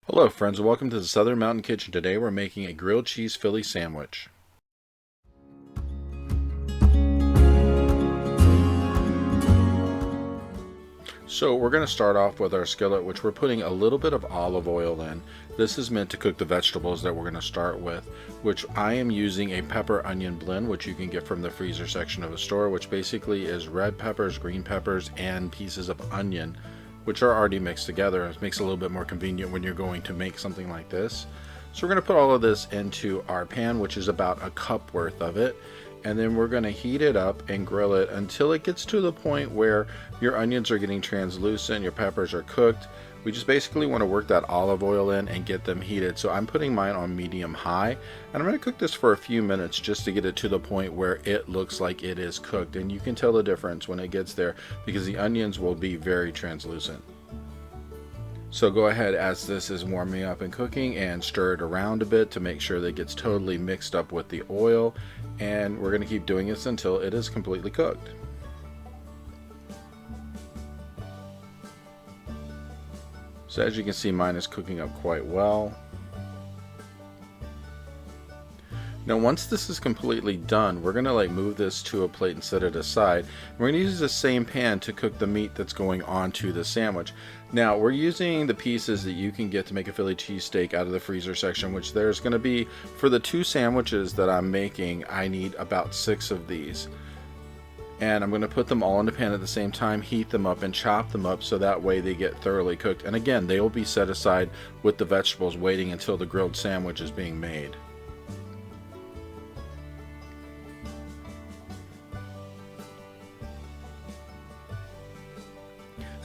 Hello friends and welcome to the Southern Mountain Kitchen. Today we're making a grilled cheese Philly sandwich. So we're going to start off with our skillet, which we're putting a little bit of olive oil in. This is meant to cook the vegetables that we're going to start with, which I am using a pepper onion blend, which you can get from the freezer section of a store, which basically is red peppers, green peppers, and pieces of onion, which are already mixed together. It makes it a little bit more convenient when you're going to make something like this. So we're going to put all of this into our pan, which is about a cup worth of it, and then we're going to heat it up and grill it until it gets to the point where your onions are getting translucent, your peppers are cooked. We just basically want to work that olive oil in and get them heated. So I'm putting mine on medium high, and I'm going to cook this for a few minutes just to get it to the point where it looks like it is cooked. And you can tell the difference when it gets there because the onions will be very translucent. So go ahead as this is warming up and cooking and stir it around a bit to make sure that it gets totally mixed up with the oil. And we're going to keep doing this until it is completely cooked. So as you can see, mine is cooking up quite well. Now once this is completely done, we're going to move this to a plate and set it aside. We're going to use the same pan to cook the meat that's going onto the sandwich. Now we're using the pieces that you can get to make a Philly cheesesteak out of the freezer section, which there's going to be, for the 2 sandwiches that I'm making, I need about 6 of these. And I'm going to put them all in the pan at the same time, heat them up and chop them up so that way they get thoroughly cooked. And again, they will be set aside with the vegetables waiting until the grilled sandwich is being made.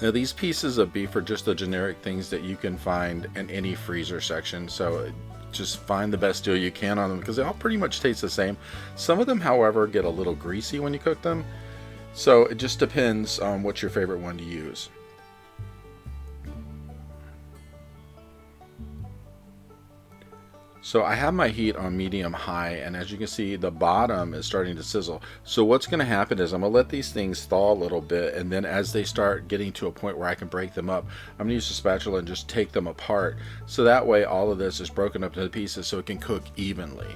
Now these pieces of beef are just the generic things that you can find in any freezer section, so just find the best deal you can on them because they all pretty much taste the same. Some of them, however, get a little greasy when you cook them, so it just depends on what's your favorite one to use. So I have my heat on medium high, and as you can see, the bottom is starting to sizzle. So what's going to happen is I'm going to let these things thaw a little bit, and then as they start getting to a point where I can break them up, I'm going to use a spatula and just take them apart. So that way all of this is broken up into pieces so it can cook evenly.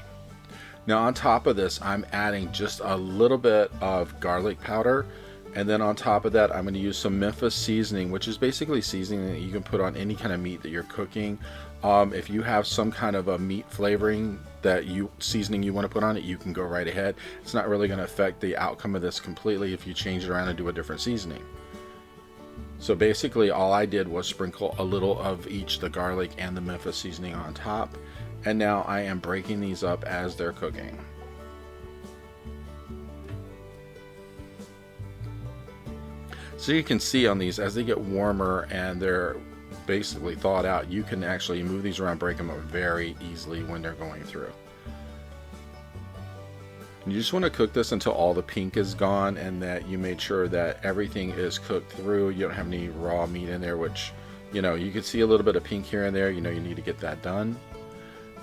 Now on top of this, I'm adding just a little bit of garlic powder. And then on top of that, I'm going to use some Memphis seasoning, which is basically seasoning that you can put on any kind of meat that you're cooking. If you have some kind of a meat flavoring seasoning you want to put on it, you can go right ahead. It's not really going to affect the outcome of this completely if you change it around and do a different seasoning. So basically all I did was sprinkle a little of each, the garlic and the Memphis seasoning on top. And now I am breaking these up as they're cooking. So you can see on these, as they get warmer and they're basically thawed out, you can actually move these around, break them up very easily when they're going through. And you just want to cook this until all the pink is gone and that you made sure that everything is cooked through. You don't have any raw meat in there, which, you can see a little bit of pink here and there. You need to get that done.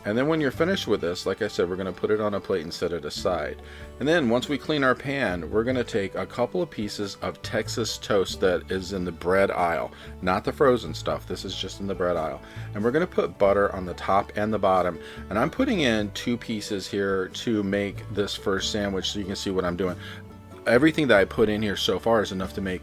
And then when you're finished with this, like I said, we're going to put it on a plate and set it aside. And then once we clean our pan, we're going to take a couple of pieces of Texas toast that is in the bread aisle, not the frozen stuff. This is just in the bread aisle. And we're going to put butter on the top and the bottom. And I'm putting in 2 pieces here to make this first sandwich so you can see what I'm doing. Everything that I put in here so far is enough to make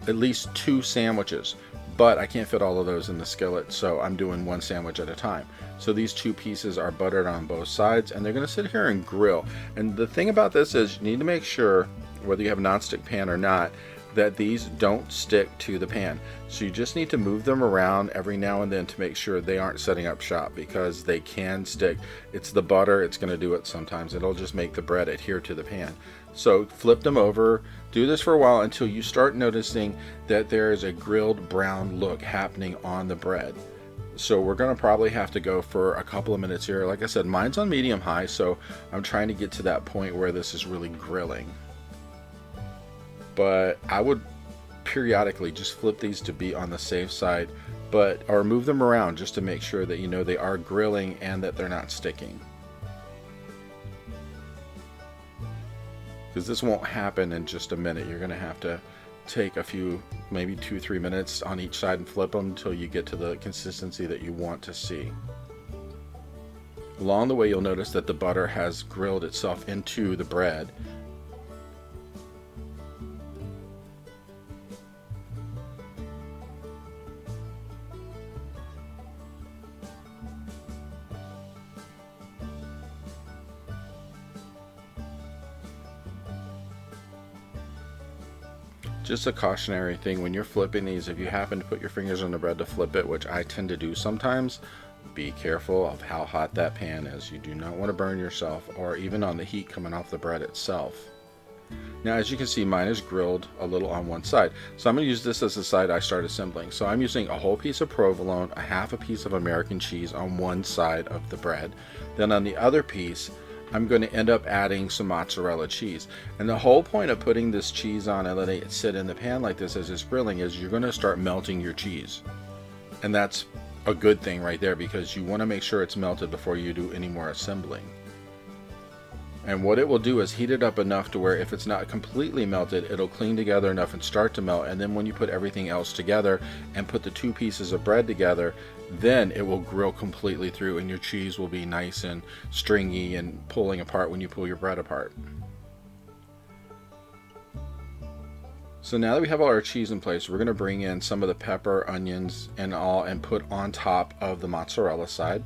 at least 2 sandwiches. But I can't fit all of those in the skillet, so I'm doing 1 sandwich at a time. So these 2 pieces are buttered on both sides, and they're going to sit here and grill. And the thing about this is you need to make sure, whether you have a nonstick pan or not, that these don't stick to the pan. So you just need to move them around every now and then to make sure they aren't setting up shop, because they can stick. It's the butter, it's going to do it sometimes. It'll just make the bread adhere to the pan. So flip them over, do this for a while until you start noticing that there is a grilled brown look happening on the bread. So we're going to probably have to go for a couple of minutes here. Like I said, mine's on medium high, so I'm trying to get to that point where this is really grilling. But I would periodically just flip these to be on the safe side, or move them around just to make sure that they are grilling and that they're not sticking. Because this won't happen in just a minute. You're going to have to take a few, maybe 2-3 minutes on each side and flip them until you get to the consistency that you want to see. Along the way, you'll notice that the butter has grilled itself into the bread. Just a cautionary thing, when you're flipping these, if you happen to put your fingers on the bread to flip it, which I tend to do sometimes, be careful of how hot that pan is. You do not want to burn yourself, or even on the heat coming off the bread itself. Now, as you can see, mine is grilled a little on one side, so I'm going to use this as the side I start assembling. So I'm using a whole piece of provolone, a half a piece of American cheese on one side of the bread. Then on the other piece, I'm going to end up adding some mozzarella cheese. And the whole point of putting this cheese on and letting it sit in the pan like this as it's grilling is you're going to start melting your cheese. And that's a good thing right there, because you want to make sure it's melted before you do any more assembling. And what it will do is heat it up enough to where if it's not completely melted, it'll cling together enough and start to melt. And then when you put everything else together and put the two pieces of bread together, then it will grill completely through, and your cheese will be nice and stringy and pulling apart when you pull your bread apart. So now that we have all our cheese in place, we're going to bring in some of the pepper, onions, and all, and put on top of the mozzarella side.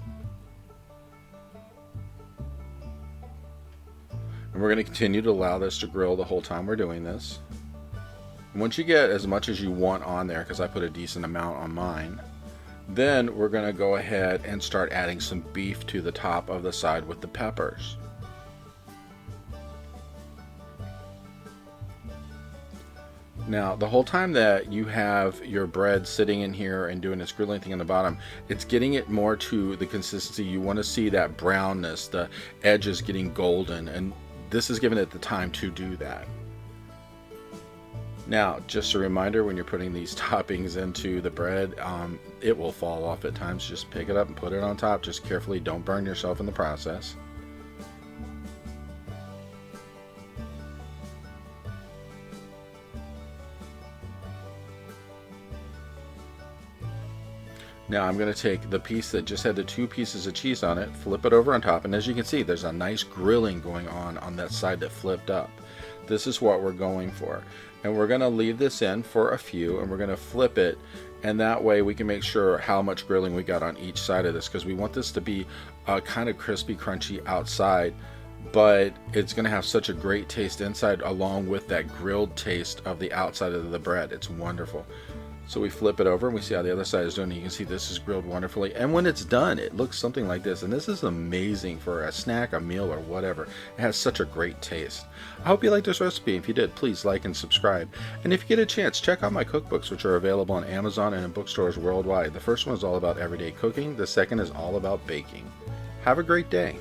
And we're going to continue to allow this to grill the whole time we're doing this. And once you get as much as you want on there, because I put a decent amount on mine, then we're going to go ahead and start adding some beef to the top of the side with the peppers. Now, the whole time that you have your bread sitting in here and doing this grilling thing on the bottom, it's getting it more to the consistency. You want to see that brownness, the edges getting golden, and this is giving it the time to do that. Now, just a reminder, when you're putting these toppings into the bread, it will fall off at times. Just pick it up and put it on top. Just carefully, don't burn yourself in the process. Now I'm going to take the piece that just had the two pieces of cheese on it, flip it over on top, and as you can see, there's a nice grilling going on that side that flipped up. This is what we're going for. And we're going to leave this in for a few, and we're going to flip it, and that way we can make sure how much grilling we got on each side of this, because we want this to be kind of crispy, crunchy outside, but it's going to have such a great taste inside along with that grilled taste of the outside of the bread. It's wonderful. So we flip it over and we see how the other side is doing. You can see this is grilled wonderfully. And when it's done, it looks something like this. And this is amazing for a snack, a meal, or whatever. It has such a great taste. I hope you liked this recipe. If you did, please like and subscribe. And if you get a chance, check out my cookbooks, which are available on Amazon and in bookstores worldwide. The first one is all about everyday cooking. The second is all about baking. Have a great day.